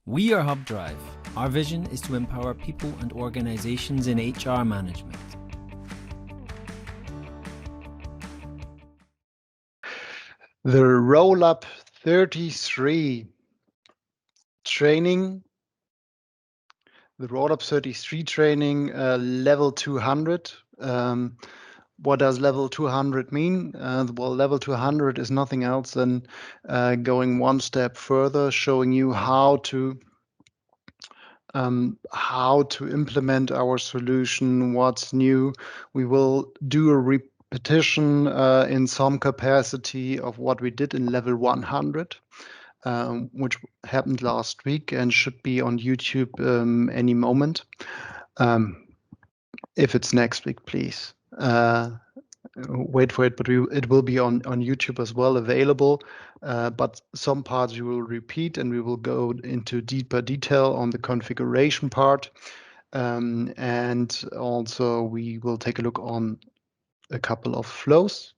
We are HubDrive. Our vision is to empower people and organizations in HR management. The Rollup 33 training, the Rollup 33 training, level 200. What does level 200 mean? Well, level 200 is nothing else than going one step further, showing you how to implement our solution, what's new. We will do a repetition in some capacity of what we did in level 100, which happened last week and should be on YouTube any moment. If it's next week, please. Wait for it, but it will be on YouTube as well, available. But some parts we will repeat, and we will go into deeper detail on the configuration part. And also we will take a look on a couple of flows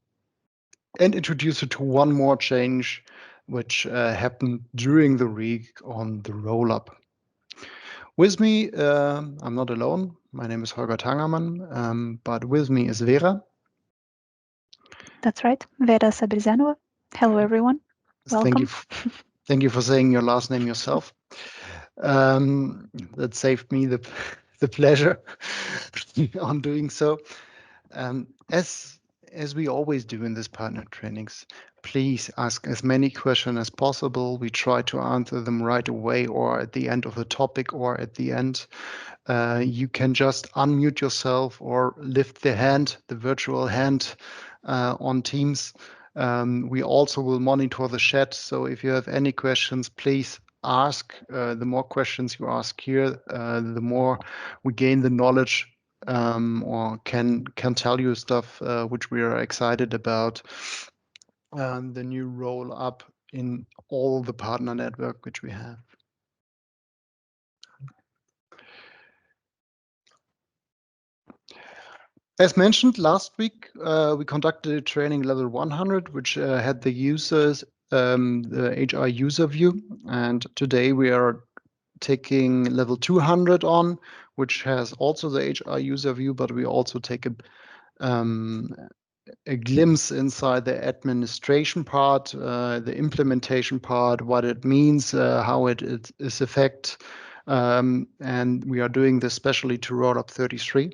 and introduce you to one more change which happened during the week on the Rollup. With me, I'm not alone. My name is Holger Tangermann, but with me is Vera. That's right, Vera Sabrizanova. Hello, everyone. Welcome. Thank you for saying your last name yourself. That saved me the pleasure on doing so. As we always do in these partner trainings, please ask as many questions as possible. We try to answer them right away or at the end of the topic or at the end. You can just unmute yourself or lift the hand, the virtual hand on Teams. We also will monitor the chat. So if you have any questions, please ask. The more questions you ask here, the more we gain the knowledge or can tell you stuff which we are excited about. The new Rollup in all the partner network which we have. As mentioned last week, we conducted a training level 100, which had the users, the HR user view, and today we are taking level 200 on, which has also the HR user view, but we also take a glimpse inside the administration part, the implementation part, what it means, how it is affect, and we are doing this especially to Rollup 33.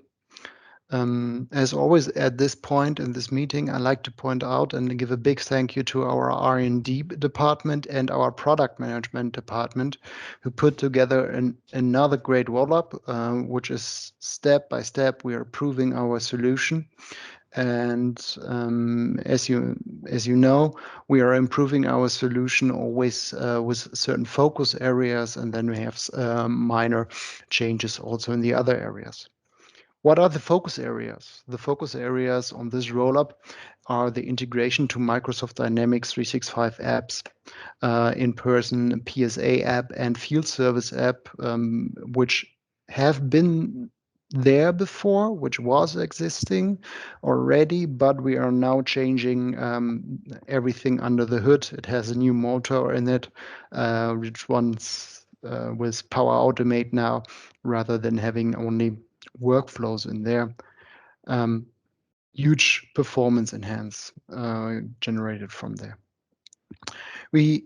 As always, at this point in this meeting, I like to point out and give a big thank you to our R&D department and our product management department, who put together another great Rollup, which is step by step we are improving our solution. And as you know, we are improving our solution always with certain focus areas, and then we have minor changes also in the other areas. What are the focus areas? The focus areas on this Rollup are the integration to Microsoft Dynamics 365 apps, in-person PSA app and field service app, which have been there before, which was existing already, but we are now changing everything under the hood. It has a new motor in it, which runs with Power Automate now, rather than having only workflows in there. Huge performance enhance generated from there. We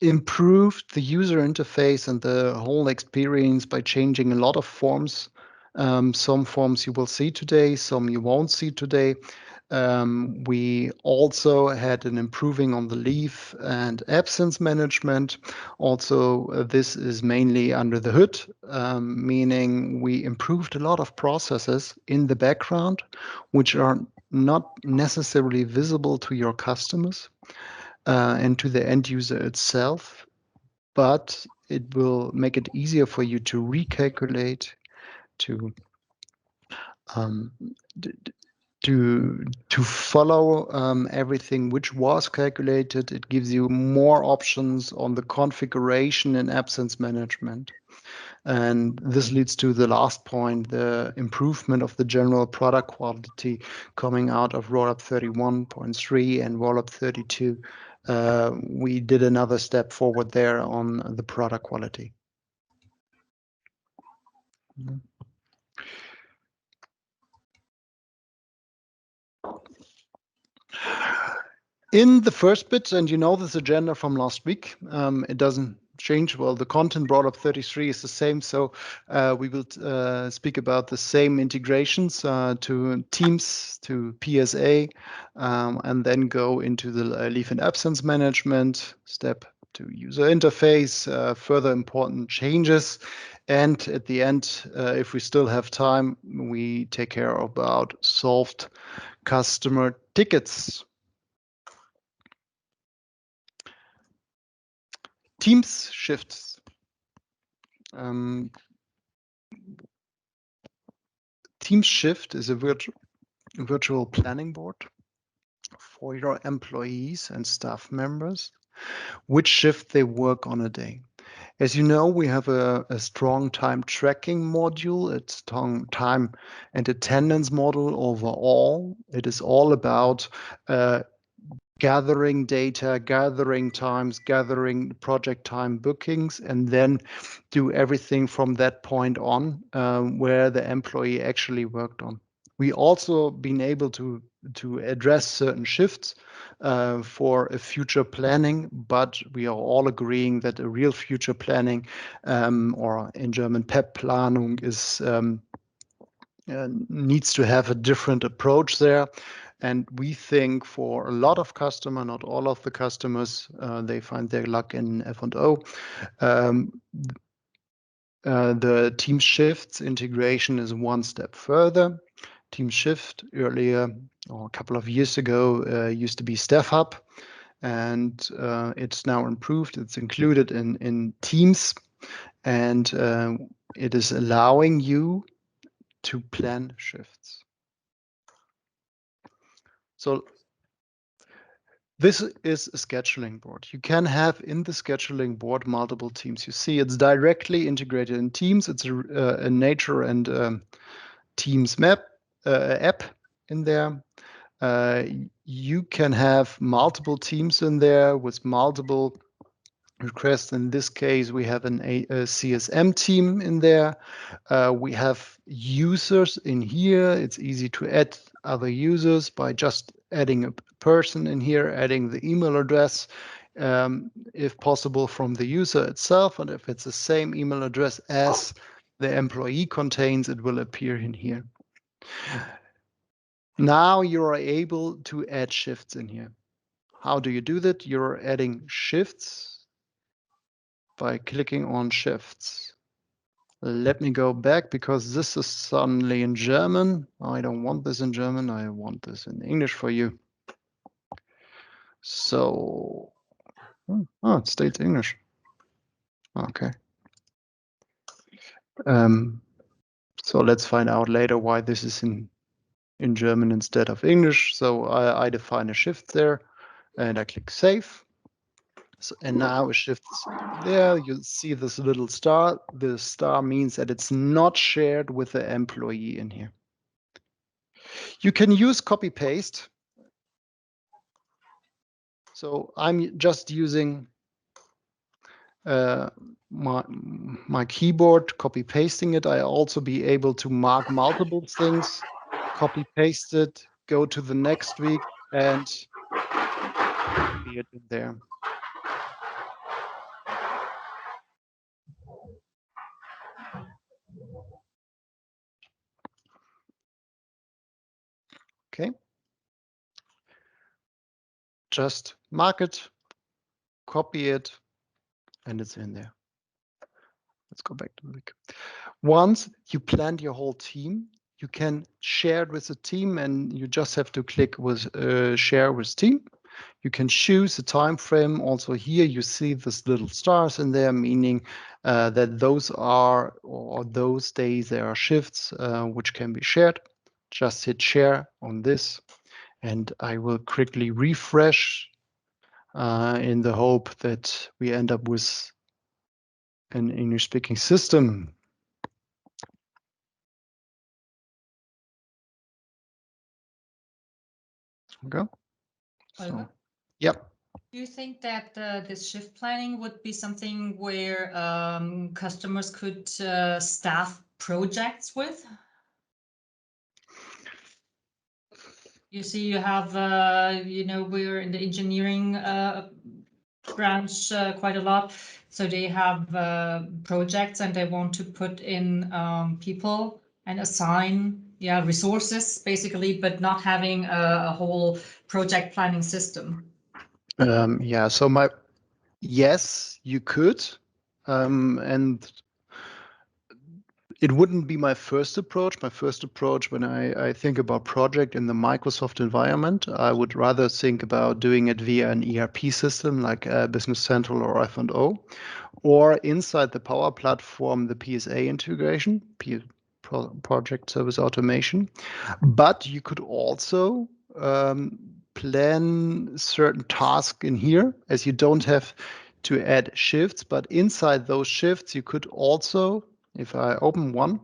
improved the user interface and the whole experience by changing a lot of forms. Some forms you will see today, some you won't see today. We also had an improving on the leave and absence management. Also, this is mainly under the hood, meaning we improved a lot of processes in the background, which are not necessarily visible to your customers and to the end user itself, but it will make it easier for you to recalculate, to follow everything which was calculated. It gives you more options on the configuration and absence management. And this leads to the last point, the improvement of the general product quality coming out of Rollup 31.3 and Rollup 32 we did another step forward there on the product quality. In the first bit, and you know this agenda from last week, it doesn't change. Well, the content Rollup 33 is the same, so we will speak about the same integrations to Teams, to PSA, and then go into the leave and absence management step, to user interface, further important changes, and at the end, if we still have time, we take care about solved customer tickets. Teams shifts. Teams Shift is a virtual planning board for your employees and staff members, which shift they work on a day. As you know, we have a strong time tracking module. It's strong time and attendance model overall. It is all about gathering data, gathering times, gathering project time bookings, and then do everything from that point on where the employee actually worked on. We also been able to address certain shifts for a future planning, but we are all agreeing that a real future planning, or in German PEP-Planung, is needs to have a different approach there. And we think for a lot of customers, not all of the customers, they find their luck in F&O. The Team Shifts integration is one step further. Team Shift earlier, or a couple of years ago, used to be Staff Hub, and it's now improved. It's included in Teams, and it is allowing you to plan shifts. So this is a scheduling board. You can have in the scheduling board multiple teams. You see it's directly integrated in Teams. It's a Nature and Teams map app in there. You can have multiple teams in there with multiple requests. In this case, we have a CSM team in there. We have users in here. It's easy to add other users by just adding a person in here, adding the email address, if possible, from the user itself. And if it's the same email address as the employee contains, it will appear in here. Now you are able to add shifts in here. How do you do that? You're adding shifts by clicking on shifts. Let me go back because this is suddenly in German. I don't want this in German. I want this in English for you. So, oh, it states English. Okay. So let's find out later why this is in German instead of English. So I define a shift there and I click save. So, and now a shift's there. You see this little star. The star means that it's not shared with the employee in here. You can use copy paste. So I'm just using my keyboard, copy pasting it. I also be able to mark multiple things, copy paste it, go to the next week, and copy it in there. Okay. Just mark it, copy it, and it's in there. Let's go back to the week. Once you planned your whole team, you can share it with the team, and you just have to click with share with team. You can choose the time frame. Also here you see this little stars in there, meaning that those are, or those days there are shifts which can be shared. Just hit share on this, and I will quickly refresh in the hope that we end up with an English-speaking system. Go. So, yep. Do you think that this shift planning would be something where customers could staff projects with? You see, you have, we're in the engineering branch quite a lot. So they have projects and they want to put in people and assign resources basically, but not having a whole project planning system. So yes, you could, and it wouldn't be my first approach. My first approach when I think about project in the Microsoft environment, I would rather think about doing it via an ERP system like Business Central or F&O, or inside the Power Platform, the PSA integration, project service automation. But you could also plan certain tasks in here, as you don't have to add shifts, but inside those shifts, you could also, if I open one,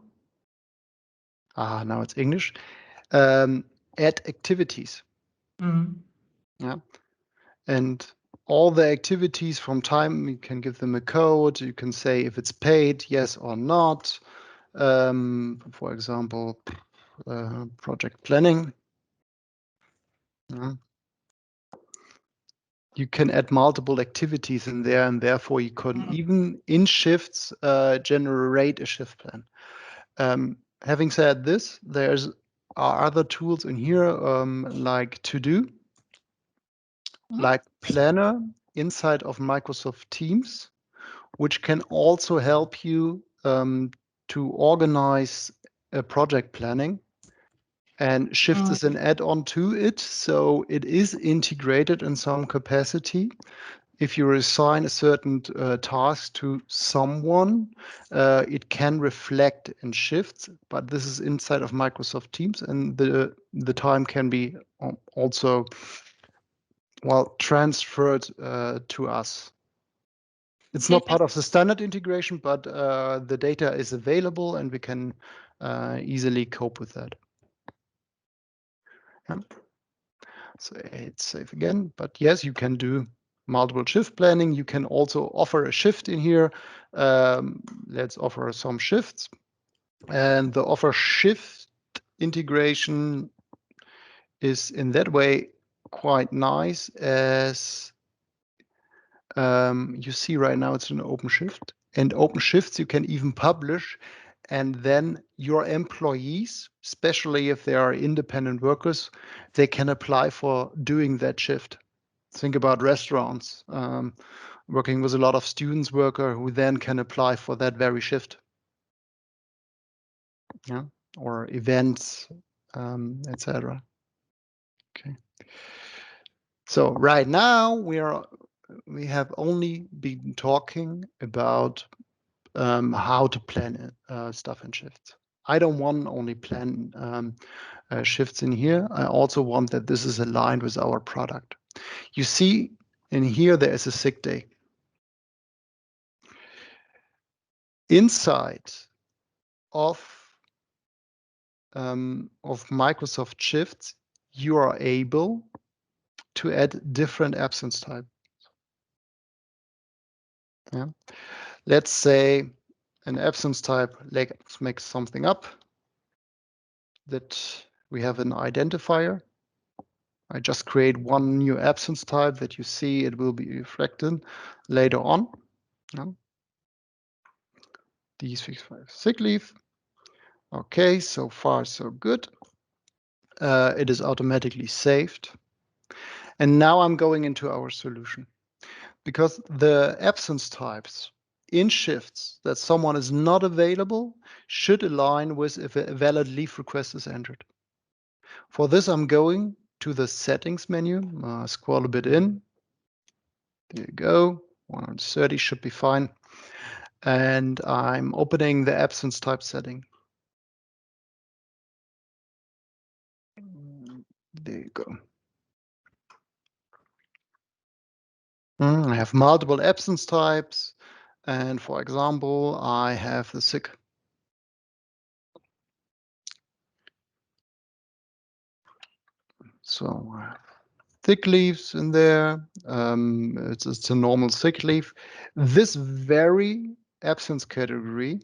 now it's English, add activities. Yeah. And all the activities from time, you can give them a code. You can say if it's paid, yes or not. For example, project planning. You can add multiple activities in there, and therefore you can even in shifts generate a shift plan. Having said this, are other tools in here like To Do, like Planner inside of Microsoft Teams, which can also help you to organize project planning. And Shifts is an add-on to it, so it is integrated in some capacity. If you assign a certain task to someone, it can reflect in Shifts, but this is inside of Microsoft Teams, and the time can be also transferred to us. It's not part of the standard integration, but the data is available, and we can easily cope with that. Yeah. So it's safe again, but yes, you can do multiple shift planning. You can also offer a shift in here. Let's offer some shifts, and the offer shift integration is in that way quite nice, as you see right now it's an open shift, and open shifts you can even publish, and then your employees, especially if they are independent workers, they can apply for doing that shift. Think about restaurants, working with a lot of students worker who then can apply for that very shift. Yeah, or events, etc. Okay. So right now we have only been talking about how to plan stuff in shifts. I don't want only plan shifts in here. I also want that this is aligned with our product. You see in here there is a sick day. Inside of Microsoft Shifts, you are able to add different absence types. Yeah. Let's say an absence type, let's make something up, that we have an identifier. I just create one new absence type that you see it will be reflected later on. Yeah. D65 sick leave. Okay, so far so good. It is automatically saved. And now I'm going into our solution, because the absence types in shifts that someone is not available should align with if a valid leave request is entered. For this, I'm going to the settings menu, scroll a bit in. There you go, 130 should be fine. And I'm opening the absence type setting. There you go. I have multiple absence types. And for example, I have the sick. So sick leaves in there. It's a normal sick leave. This very absence category,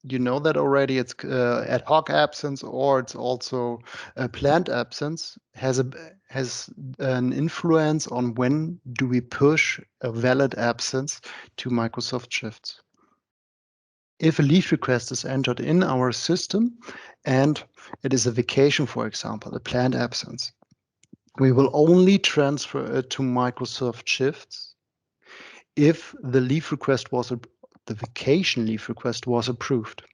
you know that already, it's ad hoc absence, or it's also a planned absence, has an influence on when do we push a valid absence to Microsoft Shifts. If a leave request is entered in our system and it is a vacation, for example, a planned absence, we will only transfer it to Microsoft Shifts if the leave request was the vacation leave request was approved.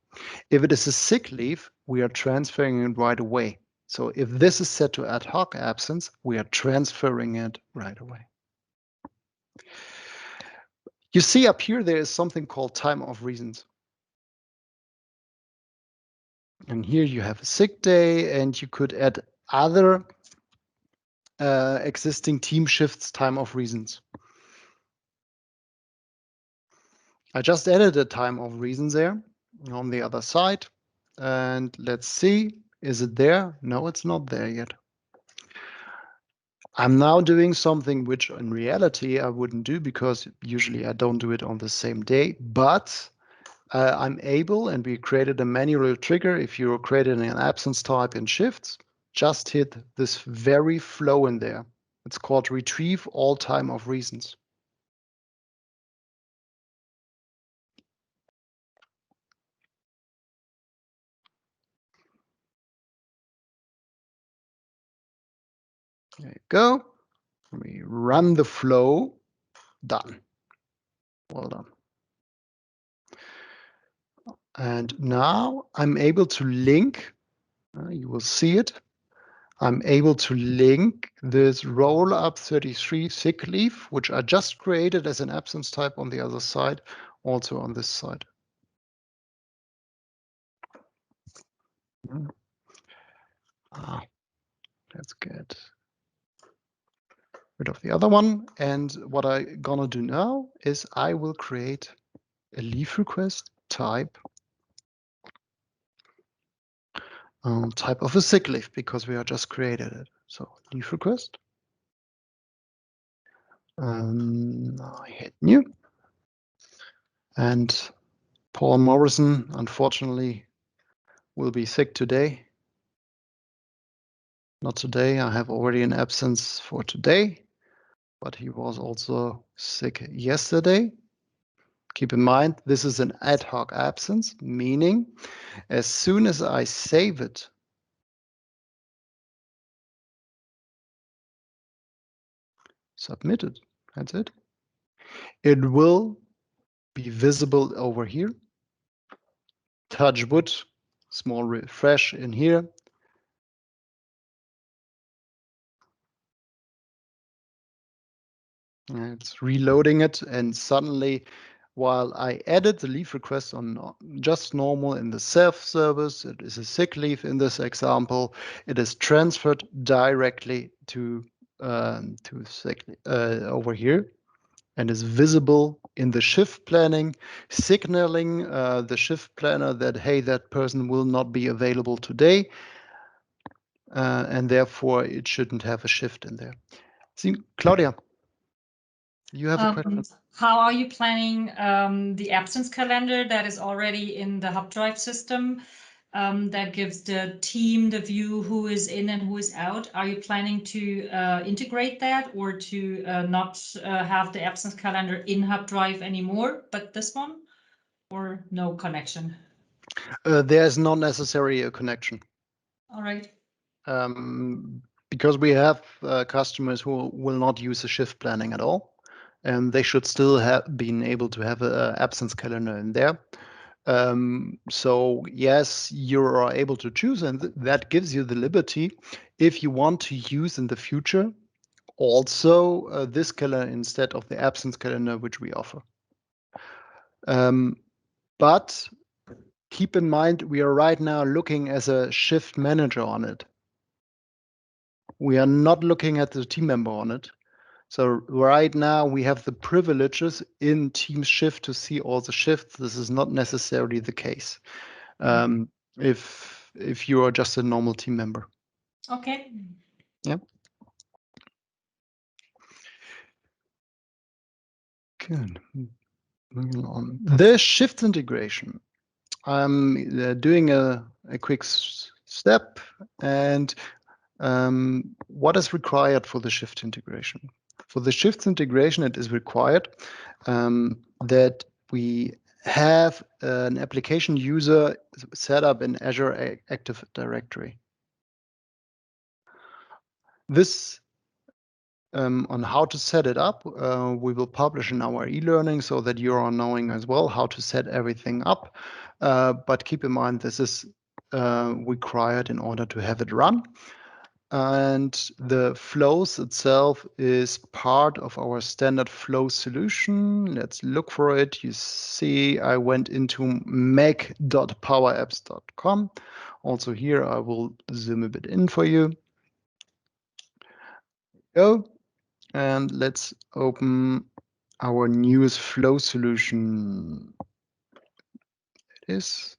If it is a sick leave, we are transferring it right away. So if this is set to ad hoc absence, we are transferring it right away. You see up here, there is something called time of reasons. And here you have a sick day, and you could add other existing team shifts time of reasons. I just added a time of reasons there on the other side. And let's see, is it there? No, it's not there yet. I'm now doing something which in reality I wouldn't do, because usually I don't do it on the same day, but I'm able, and we created a manual trigger. If you're creating an absence type in Shifts, just hit this very flow in there. It's called retrieve all time of reasons. There you go. We run the flow. Done. Well done. And now I'm able to link, you will see it. I'm able to link this Rollup 33 sick leave, which I just created as an absence type on the other side, also on this side. Let's get rid of the other one. And what I'm gonna do now is I will create a leave request type of a sick leave, because we are just created it. So leave request. I hit new. And Paul Morrison, unfortunately, will be sick today. Not today, I have already an absence for today, but he was also sick yesterday. Keep in mind, this is an ad hoc absence, meaning as soon as I save it, submit it, that's it. It will be visible over here. Touch wood, small refresh in here. It's reloading it, and suddenly, while I added the leave request on just normal in the self-service, it is a sick leave in this example, it is transferred directly to sick over here, and is visible in the shift planning, signaling the shift planner that, hey, that person will not be available today, and therefore it shouldn't have a shift in there. See, Claudia, you have a question. How are you planning the absence calendar that is already in the HubDrive system that gives the team the view who is in and who is out? Are you planning to integrate that, or to not have the absence calendar in HubDrive anymore, but this one, or no connection? There's not necessarily a connection. All right. Because we have customers who will not use the shift planning at all, and they should still have been able to have an absence calendar in there. So yes, you are able to choose, and that gives you the liberty, if you want to use in the future, also this calendar instead of the absence calendar which we offer. But keep in mind, we are right now looking as a shift manager on it. We are not looking at the team member on it. So right now we have the privileges in Team Shift to see all the shifts. This is not necessarily the case if you are just a normal team member. Okay. Yeah. Good. Moving on. The shift integration. I'm doing a quick step, and what is required for the shift integration? For the shift integration, it is required that we have an application user set up in Azure Active Directory. This on how to set it up, we will publish in our e-learning so that you are knowing as well how to set everything up. But keep in mind, this is required in order to have it run. And the flows itself is part of our standard flow solution. Let's look for it. You see, I went into mac.powerapps.com. Also here, I will zoom a bit in for you. Go. And let's open our newest flow solution. It is.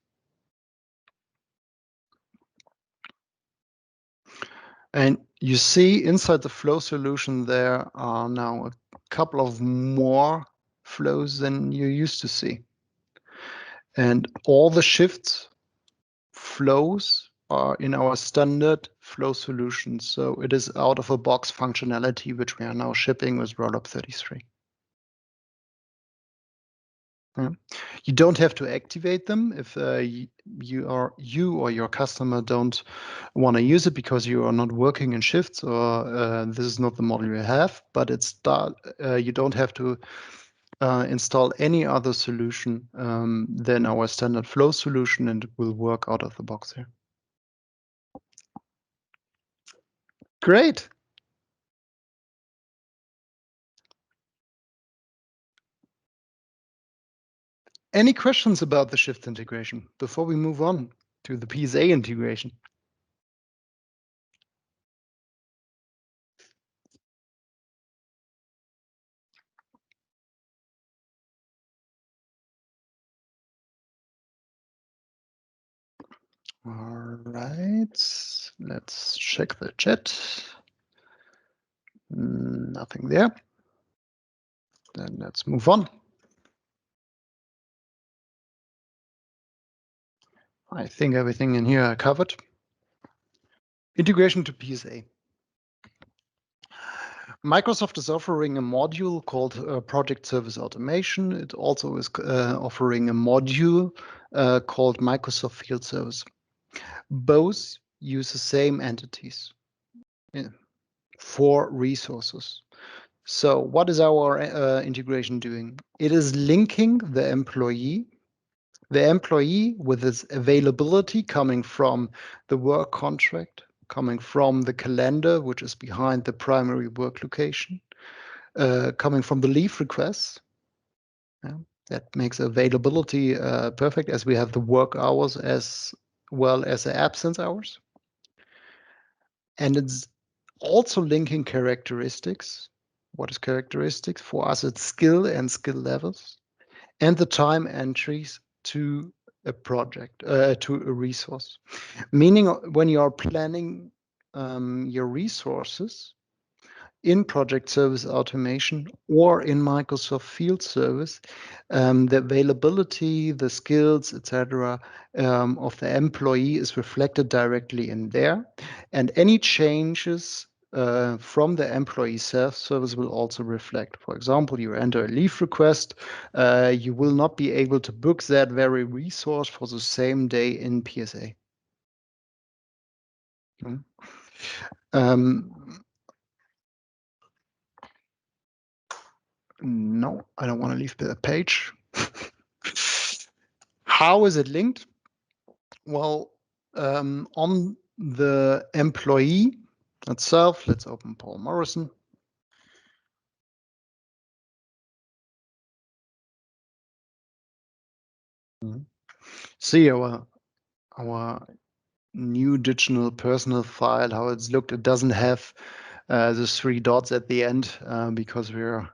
And you see inside the flow solution, there are now a couple of more flows than you used to see. And all the shifts flows are in our standard flow solution. So it is out of a box functionality, which we are now shipping with Rollup 33. Yeah. You don't have to activate them if you or your customer don't want to use it because you are not working in shifts or this is not the model you have. But it's you don't have to install any other solution than our standard flow solution, and it will work out of the box here. Great. Any questions about the shift integration before we move on to the PSA integration? All right, let's check the chat. Nothing there. Then let's move on. I think everything in here I covered. Integration to PSA. Microsoft is offering a module called Project Service Automation. It also is offering a module called Microsoft Field Service. Both use the same entities for resources. So what is our integration doing? It is linking the employee with its availability coming from the work contract, coming from the calendar, which is behind the primary work location, coming from the leave requests. Yeah, that makes availability perfect, as we have the work hours as well as the absence hours. And it's also linking characteristics. What is characteristics? For us, it's skill and skill levels, and the time entries to a project, to a resource. Meaning when you are planning your resources in Project Service Automation or in Microsoft Field Service, the availability, the skills, etc., of the employee is reflected directly in there. And any changes from the employee self-service will also reflect. For example, you enter a leave request, you will not be able to book that very resource for the same day in PSA. No, I don't want to leave the page. How is it linked? Well, on the employee itself, let's open Paul Morrison. See our new digital personal file, how it's looked. It doesn't have the 3 dots at the end because we're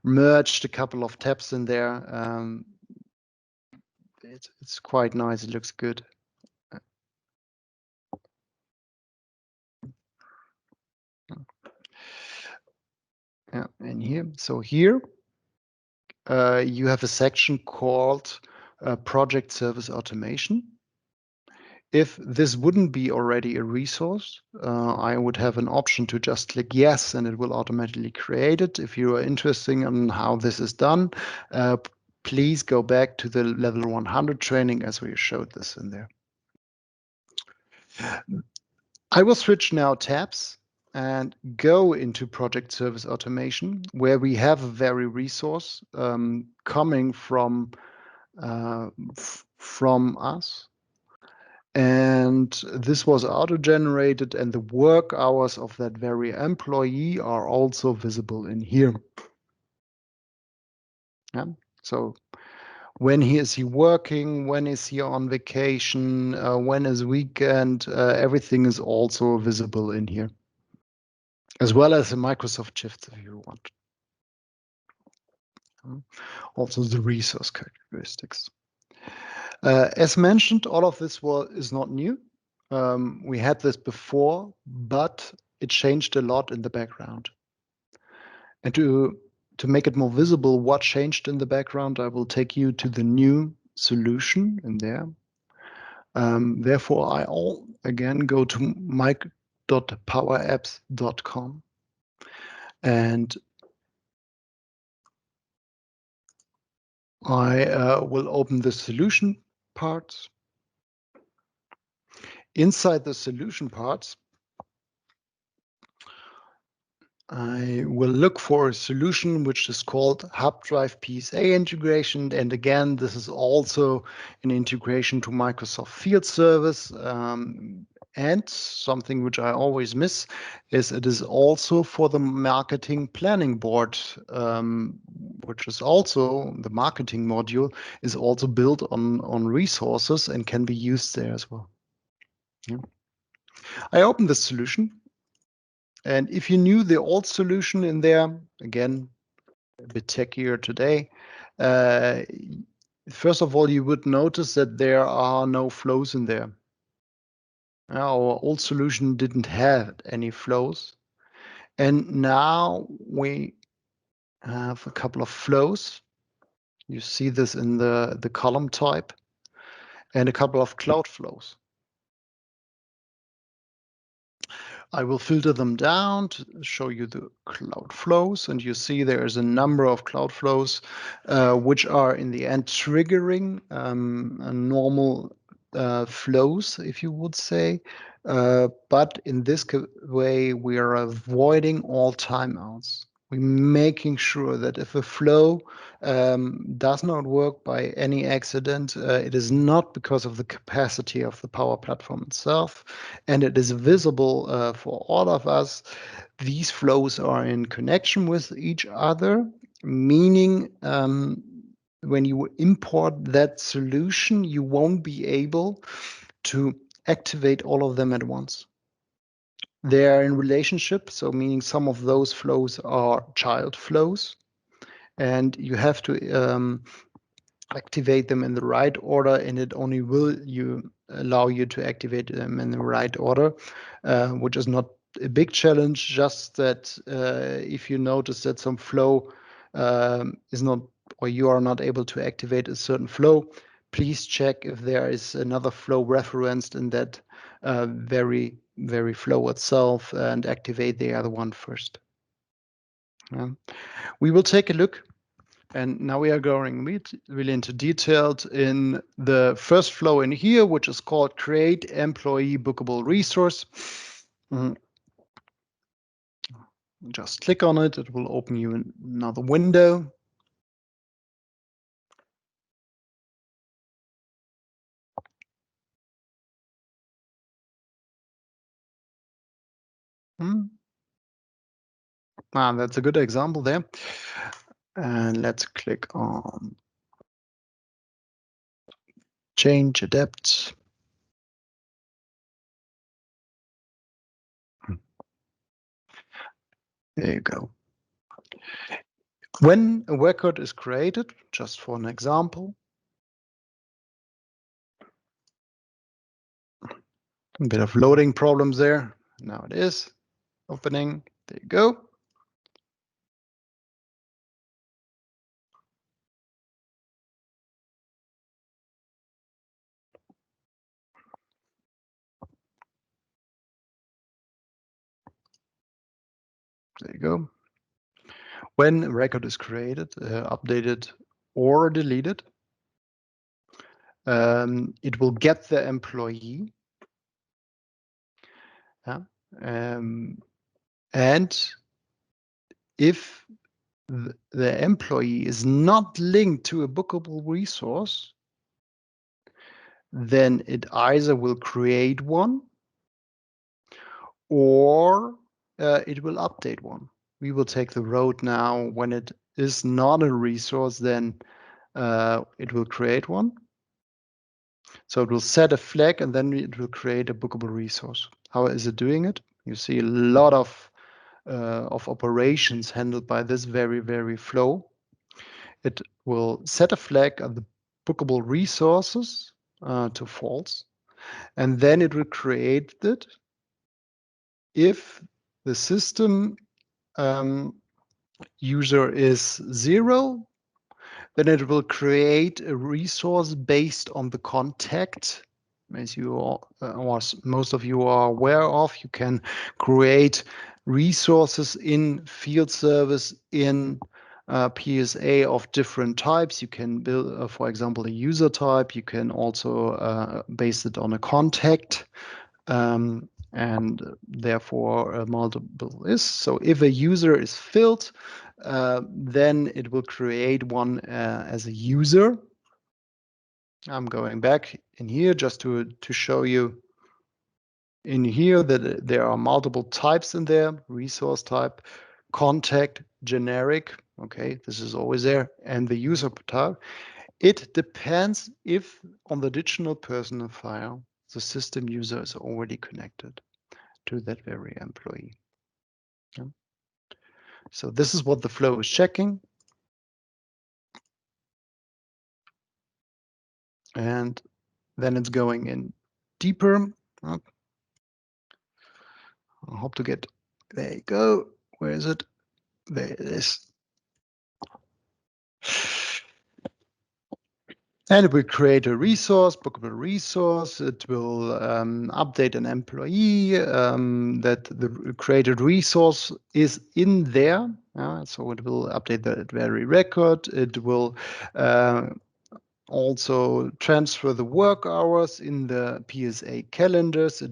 merged a couple of tabs in there. It's quite nice. It looks good. Yeah, and here, so here you have a section called Project Service Automation. If this wouldn't be already a resource, I would have an option to just click yes, and it will automatically create it. If you are interested in how this is done, please go back to the level 100 training as we showed this in there. I will switch now tabs and go into Project Service Automation, where we have a very resource coming from us. And this was auto-generated, and the work hours of that very employee are also visible in here. Yeah. So when is he working? When is he on vacation? When is weekend? Everything is also visible in here, as well as the Microsoft shifts if you want. Also the resource characteristics. As mentioned, all of this is not new. We had this before, but it changed a lot in the background. And to make it more visible what changed in the background, I will take you to the new solution in there. Therefore, I again go to mic.powerapps.com, and I will open the solution parts. Inside the solution parts, I will look for a solution which is called HubDrive PSA Integration. And again, this is also an integration to Microsoft Field Service. And something which I always miss is it is also for the marketing planning board, which is also the marketing module is also built on resources and can be used there as well. Yeah. I open the solution. And if you knew the old solution in there, again, a bit techier today, first of all, you would notice that there are no flows in there. Our old solution didn't have any flows. And now we have a couple of flows. You see this in the column type, and a couple of cloud flows. I will filter them down to show you the cloud flows, and you see there is a number of cloud flows which are in the end triggering normal flows, if you would say. But in this way, we are avoiding all timeouts. We're making sure that if a flow does not work by any accident, it is not because of the capacity of the Power Platform itself, and it is visible for all of us. These flows are in connection with each other, meaning when you import that solution, you won't be able to activate all of them at once. They are in relationship, so meaning some of those flows are child flows, and you have to activate them in the right order, and it only will allow you to activate them in the right order, which is not a big challenge, just that if you notice that some flow is not, or you are not able to activate a certain flow, please check if there is another flow referenced in that very flow itself and activate the other one first. We will take a look, and now we are going really into detailed in the first flow in here, which is called Create Employee Bookable Resource. Just click on it. It will open you another window. That's a good example there. And let's click on Change, Adapt. There you go. When a record is created, just for an example, a bit of loading problems there. Now it is opening. There you go. There you go. When a record is created, updated, or deleted, it will get the employee. And if the employee is not linked to a bookable resource, then it either will create one or it will update one. We will take the road now. When it is not a resource, then it will create one. So it will set a flag and then it will create a bookable resource. How is it doing it? You see a lot of operations handled by this very flow. It will set a flag of the bookable resources to false, and then it will create it if the system user is 0, then it will create a resource based on the contact. As you all, or most of you are aware of, you can create resources in field service in PSA of different types. You can build, for example, a user type. You can also base it on a contact. And therefore multiple is. So if a user is filled, then it will create one as a user. I'm going back in here just to show you in here that there are multiple types in there: resource type, contact, generic. Okay, this is always there, and the user type. It depends if on the digital personal file the system user is already connected to that very employee. Yeah. So this is what the flow is checking. And then it's going in deeper. I hope to get, there you go. Where is it? There it is. And it will create a resource, bookable resource. It will update an employee that the created resource is in there. So it will update that very record. It will also transfer the work hours in the PSA calendars. It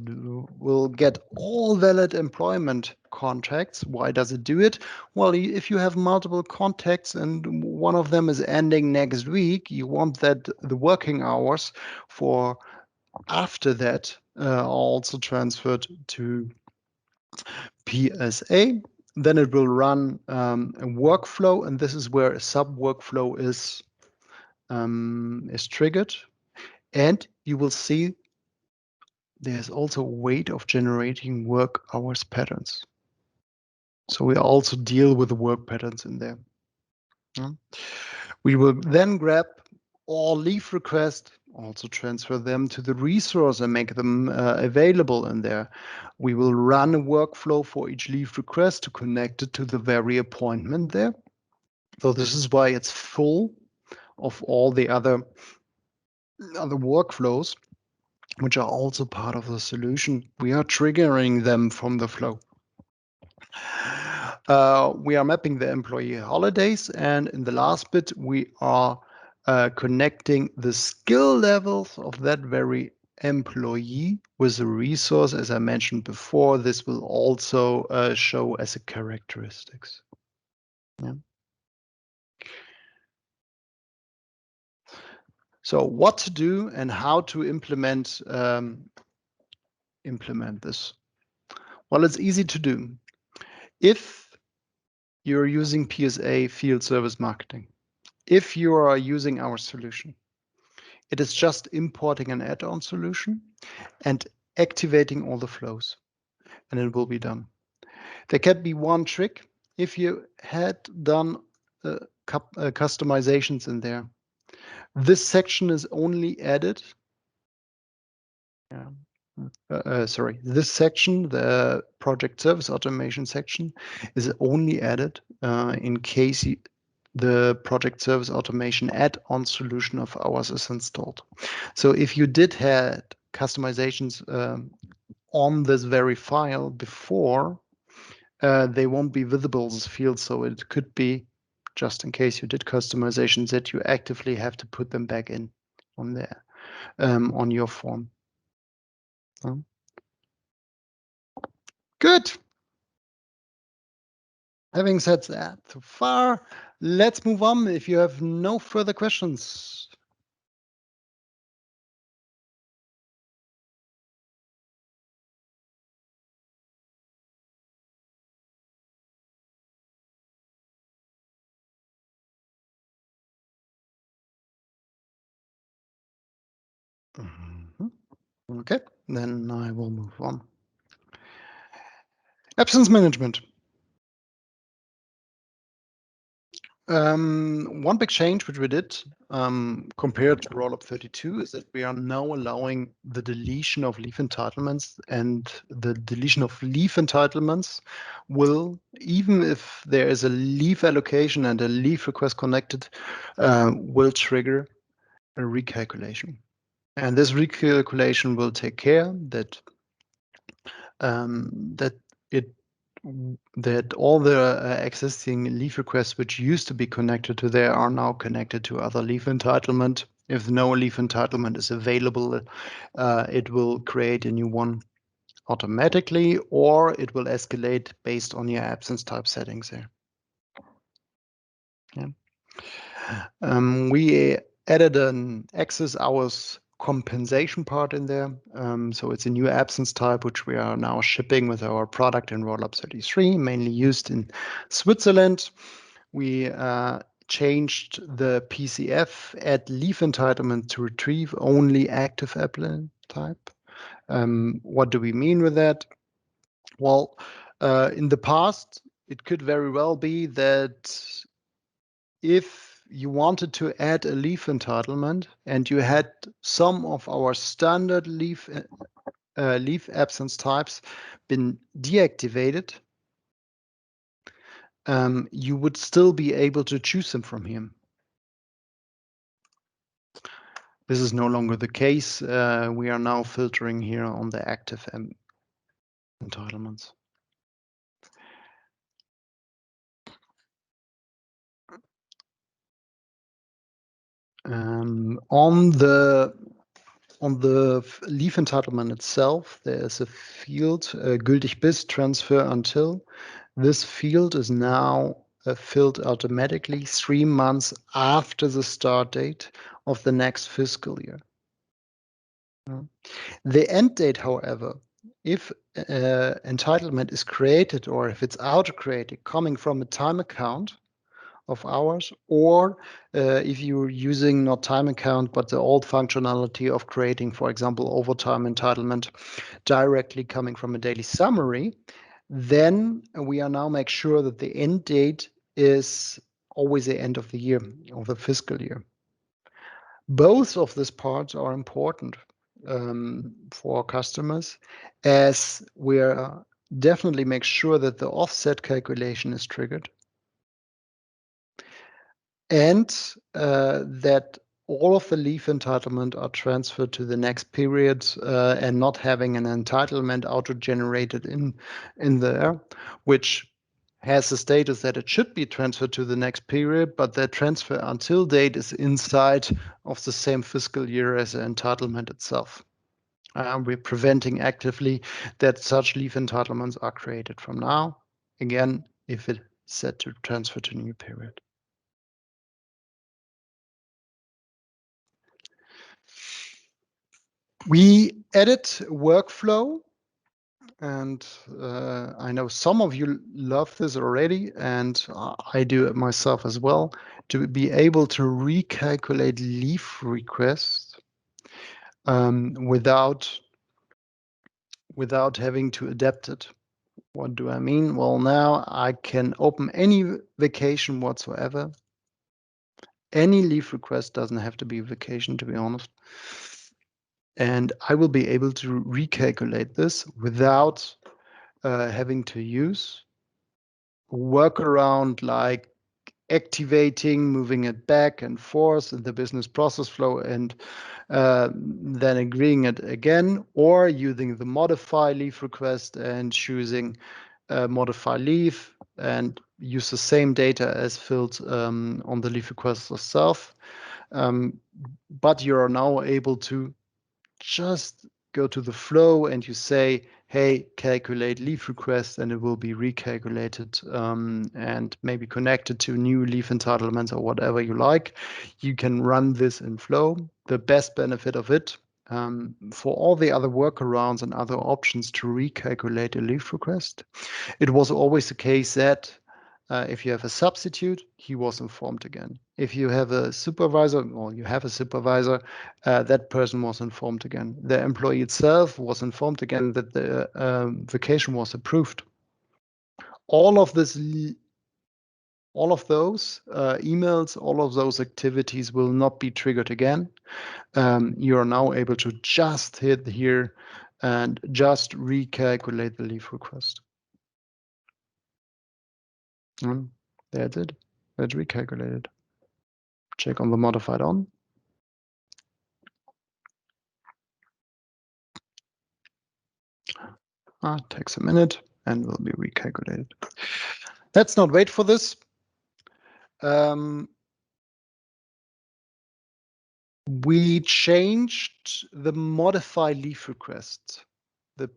will get all valid employment contracts. Why does it do it? Well, if you have multiple contacts and one of them is ending next week, you want that the working hours for after that are also transferred to PSA. Then it will run a workflow, and this is where a sub workflow is triggered, and you will see there's also a way of generating work hours patterns. So we also deal with the work patterns in there. We will then grab all leave requests, also transfer them to the resource and make them available in there. We will run a workflow for each leave request to connect it to the very appointment there. So this is why it's full of all the other workflows, which are also part of the solution. We are triggering them from the flow. We are mapping the employee holidays, and in the last bit, we are connecting the skill levels of that very employee with the resource. As I mentioned before, this will also show as a characteristics. Yeah. So what to do and how to implement this? Well, it's easy to do. If you're using PSA field service marketing, if you are using our solution, it is just importing an add-on solution and activating all the flows, and it will be done. There can be one trick. If you had done customizations in there, this section is only added. This section, the project service automation section, is only added in case the project service automation add-on solution of ours is installed. So if you did have customizations on this very file before, they won't be visible as fields. So it could be, just in case you did customizations, that you actively have to put them back in on there, on your form. Good. Having said that, so far, let's move on if you have no further questions. Okay, then I will move on. Absence management. One big change which we did compared to Rollup 32 is that we are now allowing the deletion of leave entitlements, and the deletion of leave entitlements will, even if there is a leave allocation and a leave request connected, will trigger a recalculation. And this recalculation will take care that that all the existing leave requests which used to be connected to there are now connected to other leave entitlement. If no leave entitlement is available, it will create a new one automatically, or it will escalate based on your absence type settings there. Yeah. We added an excess hours compensation part in there. So it's a new absence type, which we are now shipping with our product in Rollup 33, mainly used in Switzerland. We changed the PCF add leave entitlement to retrieve only active applicant type. What do we mean with that? Well, in the past, it could very well be that if you wanted to add a leave entitlement and you had some of our standard leave absence types been deactivated, you would still be able to choose them from here. This is no longer the case. We are now filtering here on the active entitlements. On the leave entitlement itself, there is a field, gültig bis transfer until. This field is now filled automatically 3 months after the start date of the next fiscal year. The end date, however, if entitlement is created or if it's auto-created coming from a time account of hours, or if you're using not time account, but the old functionality of creating, for example, overtime entitlement directly coming from a daily summary, then we are now make sure that the end date is always the end of the year, of the fiscal year. Both of these parts are important for customers, as we're definitely make sure that the offset calculation is triggered, and that all of the leave entitlement are transferred to the next period, and not having an entitlement auto-generated in there, which has the status that it should be transferred to the next period, but the transfer until date is inside of the same fiscal year as the entitlement itself. We're preventing actively that such leave entitlements are created from now, again, if it's set to transfer to new period. We added workflow, and I know some of you love this already, and I do it myself as well, to be able to recalculate leave requests without having to adapt it. What do I mean? Well, now I can open any vacation whatsoever. Any leave request doesn't have to be a vacation, to be honest. And I will be able to recalculate this without having to use workaround like activating, moving it back and forth in the business process flow, and then agreeing it again, or using the modify leave request and choosing modify leave and use the same data as filled on the leave request itself. But you are now able to just go to the flow and you say, hey, calculate leave request, and it will be recalculated and maybe connected to new leave entitlements or whatever you like. You can run this in flow. The best benefit of it for all the other workarounds and other options to recalculate a leave request, it was always the case that if you have a substitute, he was informed again. If you have a supervisor, or you have a supervisor, that person was informed again. The employee itself was informed again that the vacation was approved. All of this, all of those emails, all of those activities will not be triggered again. You are now able to just hit here and just recalculate the leave request. That's it. That's recalculated. Check on the modified on. Takes a minute and will be recalculated. Let's not wait for this. We changed the modify leave request, the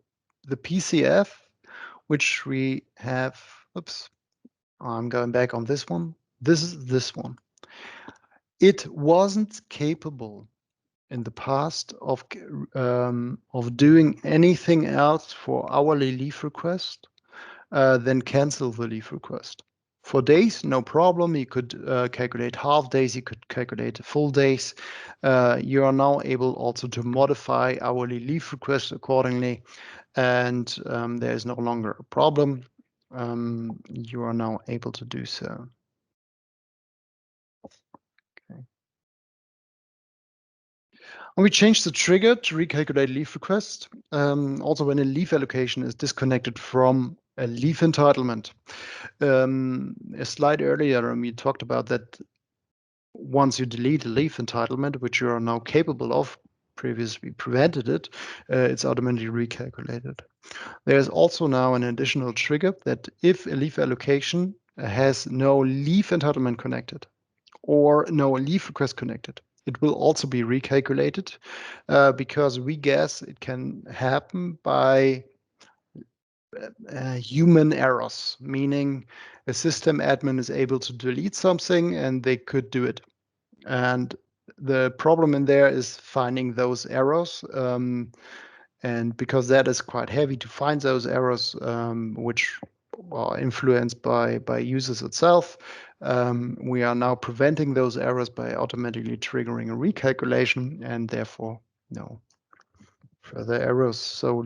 PCF, which we have. Oops, I'm going back on this one. This is this one. It wasn't capable in the past of doing anything else for hourly leave request than cancel the leave request. For days, no problem. You could calculate half days. You could calculate full days. You are now able also to modify hourly leave requests accordingly, and there is no longer a problem. You are now able to do so. Okay. And we changed the trigger to recalculate leave request. Also, when a leave allocation is disconnected from a leave entitlement. A slide earlier, we talked about that once you delete a leave entitlement, which you are now capable of, previously prevented it, it's automatically recalculated. There's also now an additional trigger that if a leave allocation has no leave entitlement connected or no leave request connected, it will also be recalculated because we guess it can happen by human errors, meaning a system admin is able to delete something and they could do it. And the problem in there is finding those errors. And because that is quite heavy to find those errors, which are influenced by users itself, we are now preventing those errors by automatically triggering a recalculation, and therefore no further errors. So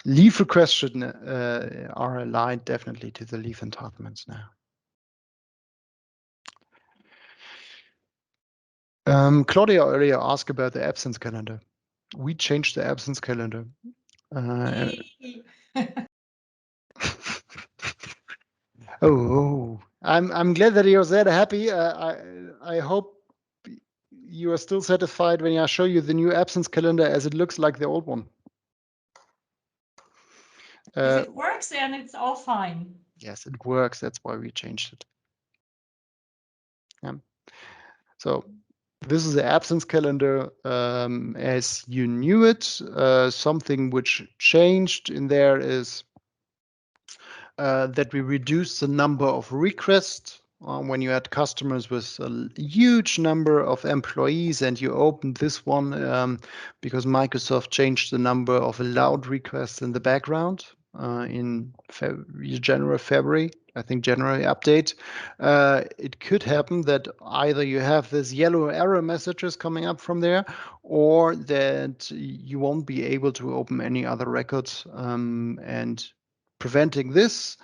leave requests should, are aligned definitely to the leave entitlements now. Claudia earlier asked about the absence calendar. We changed the absence calendar. Oh, I'm glad that you're that happy. I hope you are still satisfied when I show you the new absence calendar as it looks like the old one. If it works, then it's all fine. Yes, it works. That's why we changed it. Yeah. So this is the absence calendar as you knew it. Something which changed in there is that we reduced the number of requests when you had customers with a huge number of employees and you opened this one because Microsoft changed the number of allowed requests in the background in January, February, I think January update. It could happen that either you have this yellow error messages coming up from there or that you won't be able to open any other records and preventing this,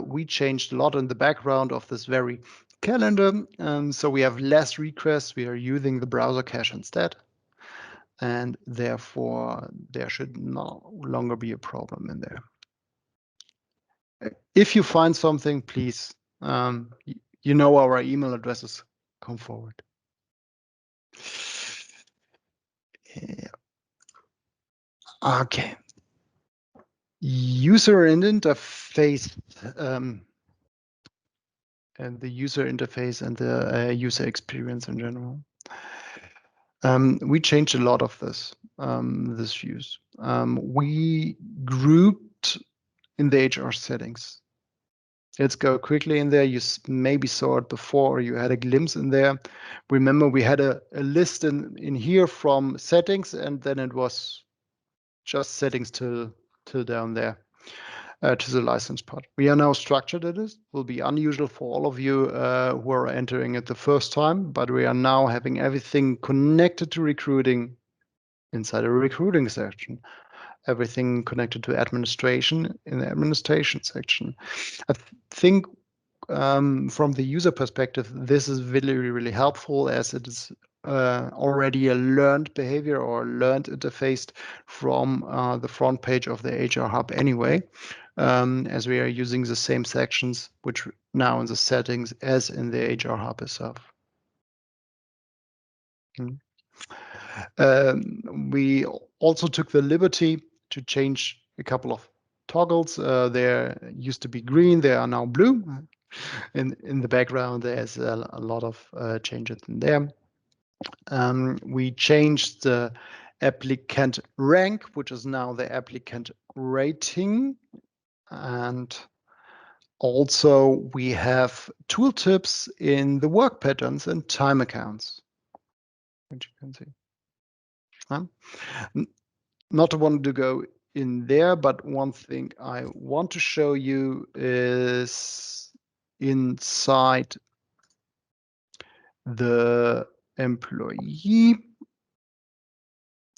we changed a lot in the background of this very calendar. So we have less requests. We are using the browser cache instead. And therefore, there should no longer be a problem in there. If you find something, please, you know our email addresses. Come forward. Yeah. Okay. user interface and the user interface and the user experience in general. We changed a lot of this views. We grouped in the HR settings. Let's go quickly in there. You maybe saw it before, or you had a glimpse in there. Remember, we had a list in here from settings, and then it was just settings till down there. To the license part. We are now structured at this. Will be unusual for all of you who are entering it the first time, but we are now having everything connected to recruiting inside a recruiting section. Everything connected to administration in the administration section. I think from the user perspective, this is really, really helpful as it is already a learned behavior or learned interface from the front page of the HR Hub anyway, as we are using the same sections, which now in the settings as in the HR Hub itself. We also took the liberty to change a couple of toggles. They used to be green, they are now blue. In the background, there's a lot of changes in there. We changed the applicant rank, which is now the applicant rating. And also we have tooltips in the work patterns and time accounts, which you can see. Not want to go in there, but one thing I want to show you is inside the employee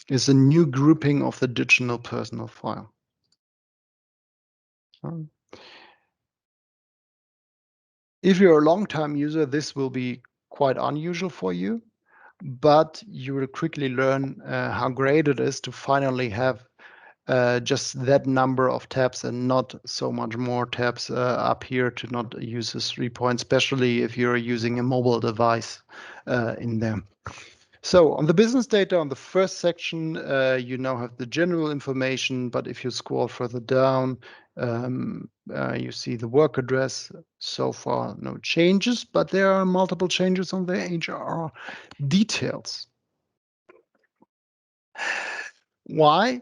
is a new grouping of the digital personal file. If you're a long-time user, this will be quite unusual for you, but you will quickly learn how great it is to finally have just that number of tabs and not so much more tabs up here to not use this 3 points, especially if you're using a mobile device in there. So on the business data, on the first section, you now have the general information, but if you scroll further down, you see the work address. So far, no changes, but there are multiple changes on the HR details. Why?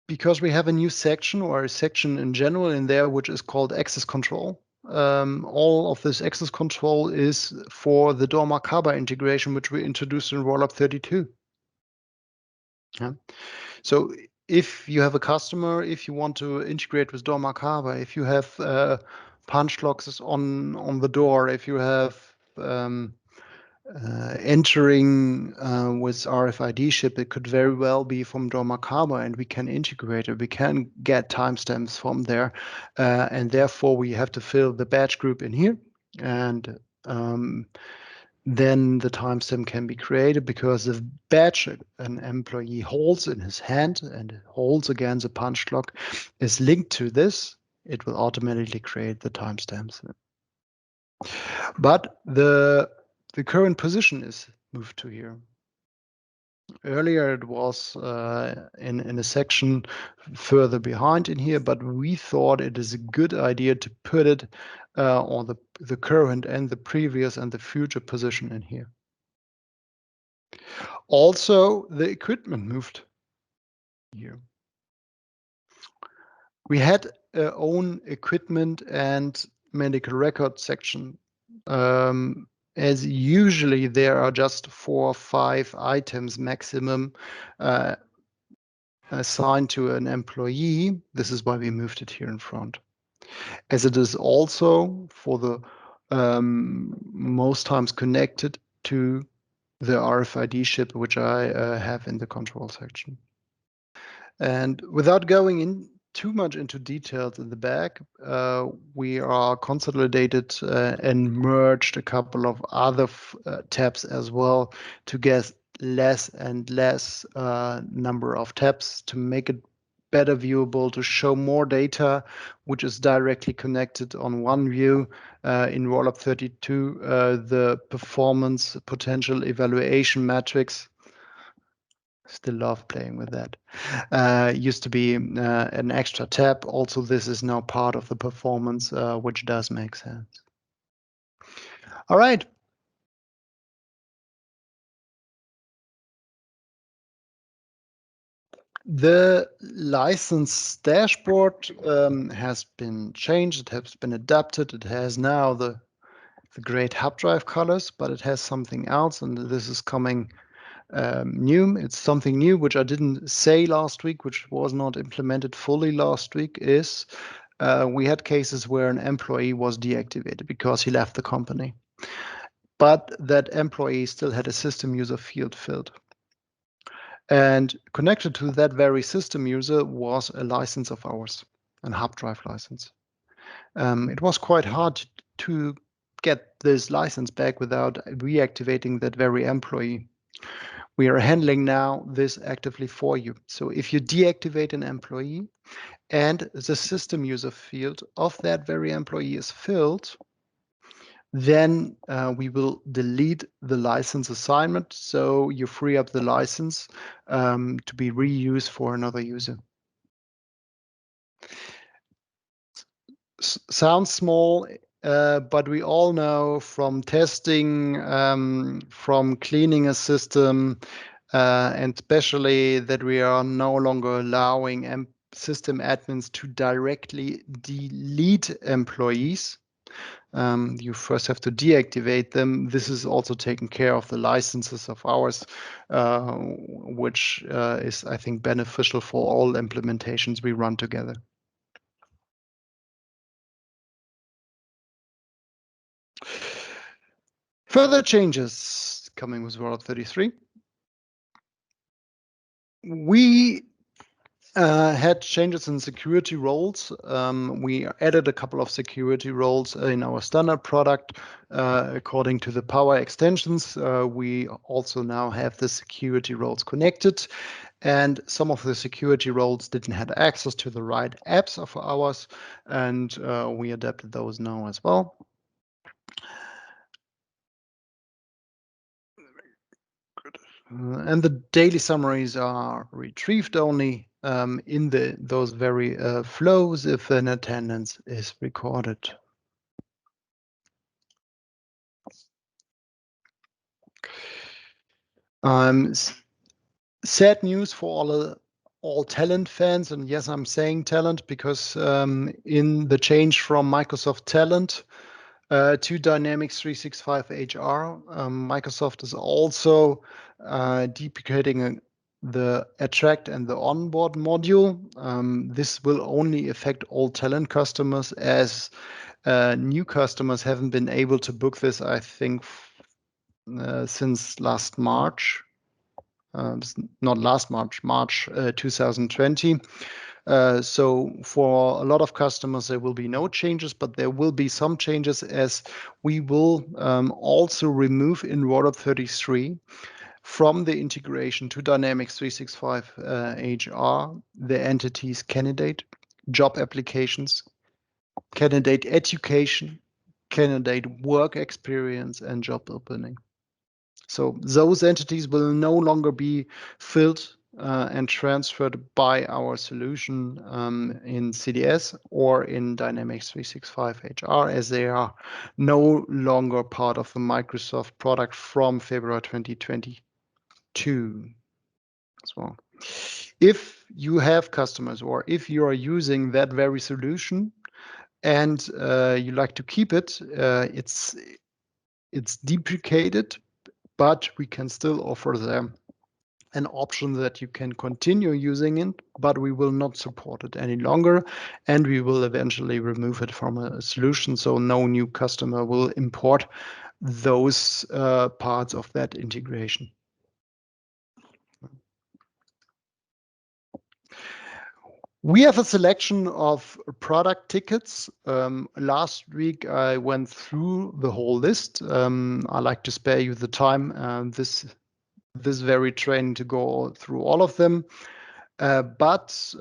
Because we have a new section or a section in general in there, which is called access control. All of this access control is for the dormakaba integration, which we introduced in Rollup 32. Yeah. So if you have a customer, if you want to integrate with dormakaba, if you have punch locks on the door, if you have entering with RFID chip, it could very well be from dormakaba, and we can integrate it. We can get timestamps from there, and therefore we have to fill the batch group in here, and then the timestamp can be created because the badge an employee holds in his hand and holds against a punch clock is linked to this. It will automatically create the timestamps. But the current position is moved to here. Earlier it was in a section further behind in here, but we thought it is a good idea to put it on the current and the previous and the future position in here. Also, the equipment moved here. We had our own equipment and medical record section. As usually there are just 4 or 5 items maximum assigned to an employee. This is why we moved it here in front. As it is also for the most times connected to the RFID chip, which I have in the control section. And without going in too much into details in the back, we are consolidated and merged a couple of other tabs as well to get less and less number of tabs to make it better viewable, to show more data, which is directly connected on one view. In Rollup 32, the performance potential evaluation matrix. Still love playing with that. Used to be an extra tab. Also, this is now part of the performance, which does make sense. All right. The license dashboard has been changed. It has been adapted. It has now the great HubDrive colors, but it has something else, and this is coming new. It's something new, which I didn't say last week, which was not implemented fully last week, is we had cases where an employee was deactivated because he left the company. But that employee still had a system user field filled. And connected to that very system user was a license of ours, an HubDrive license. It was quite hard to get this license back without reactivating that very employee. We are handling now this actively for you. So if you deactivate an employee and the system user field of that very employee is filled, then we will delete the license assignment. So you free up the license to be reused for another user. Sounds small, but we all know from testing, from cleaning a system, and especially that we are no longer allowing system admins to directly delete employees. You first have to deactivate them. This is also taking care of the licenses of ours, which is, I think, beneficial for all implementations we run together. Further changes coming with Rollup 33. We had changes in security roles. We added a couple of security roles in our standard product. According to the power extensions, we also now have the security roles connected. And some of the security roles didn't have access to the right apps of ours, and we adapted those now as well. And the daily summaries are retrieved only in those very flows if an attendance is recorded. Sad news for all talent fans, and yes, I'm saying talent because in the change from Microsoft Talent to Dynamics 365 HR, Microsoft is also deprecating the attract and the onboard module. This will only affect all talent customers, as new customers haven't been able to book this, I think, since last March. Not last March, March 2020. So for a lot of customers, there will be no changes, but there will be some changes, as we will also remove in Rollup 33 from the integration to Dynamics 365 HR the entities candidate, job applications, candidate education, candidate work experience, and job opening. So those entities will no longer be filled and transferred by our solution in CDS or in Dynamics 365 HR, as they are no longer part of the Microsoft product from February 2022 as well. If you have customers, or if you are using that very solution and you like to keep it, it's deprecated, but we can still offer them an option that you can continue using it, but we will not support it any longer, and we will eventually remove it from a solution, so no new customer will import those parts of that integration. We have a selection of product tickets. Last week I went through the whole list. I like to spare you the time this very training to go through all of them, but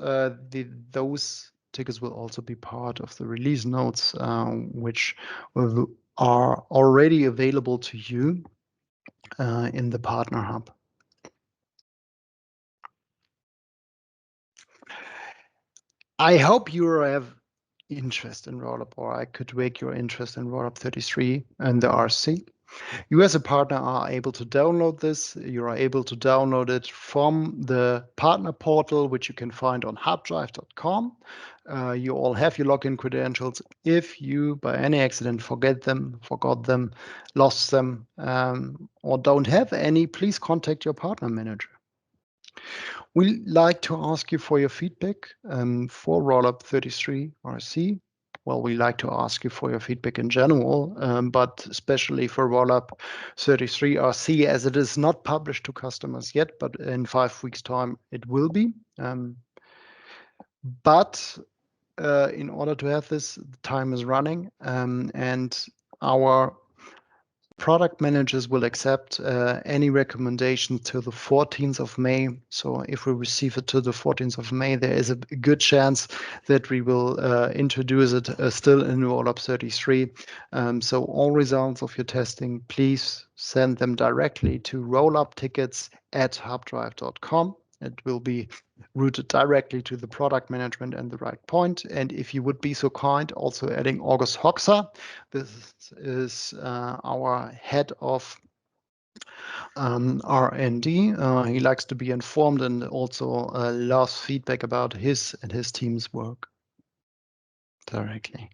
those tickets will also be part of the release notes, which are already available to you in the Partner Hub. I hope you have interest in Rollup, or I could wake your interest in Rollup 33 and the RC. You as a partner are able to download this. You are able to download it from the partner portal, which you can find on hubdrive.com. You all have your login credentials. If you, by any accident, forgot them, lost them, or don't have any, please contact your partner manager. We like to ask you for your feedback for Rollup 33 RC. Well, we like to ask you for your feedback in general, but especially for Rollup 33 RC, as it is not published to customers yet, but in 5 weeks' time it will be. But in order to have this, the time is running, and our product managers will accept any recommendation till the 14th of May. So if we receive it to the 14th of May, there is a good chance that we will introduce it still in Rollup 33. So all results of your testing, please send them directly to rolluptickets@hubdrive.com. It will be routed directly to the product management and the right point. And if you would be so kind, also adding August Hoxer. This is our head of R&D. He likes to be informed and also loves feedback about his and his team's work directly.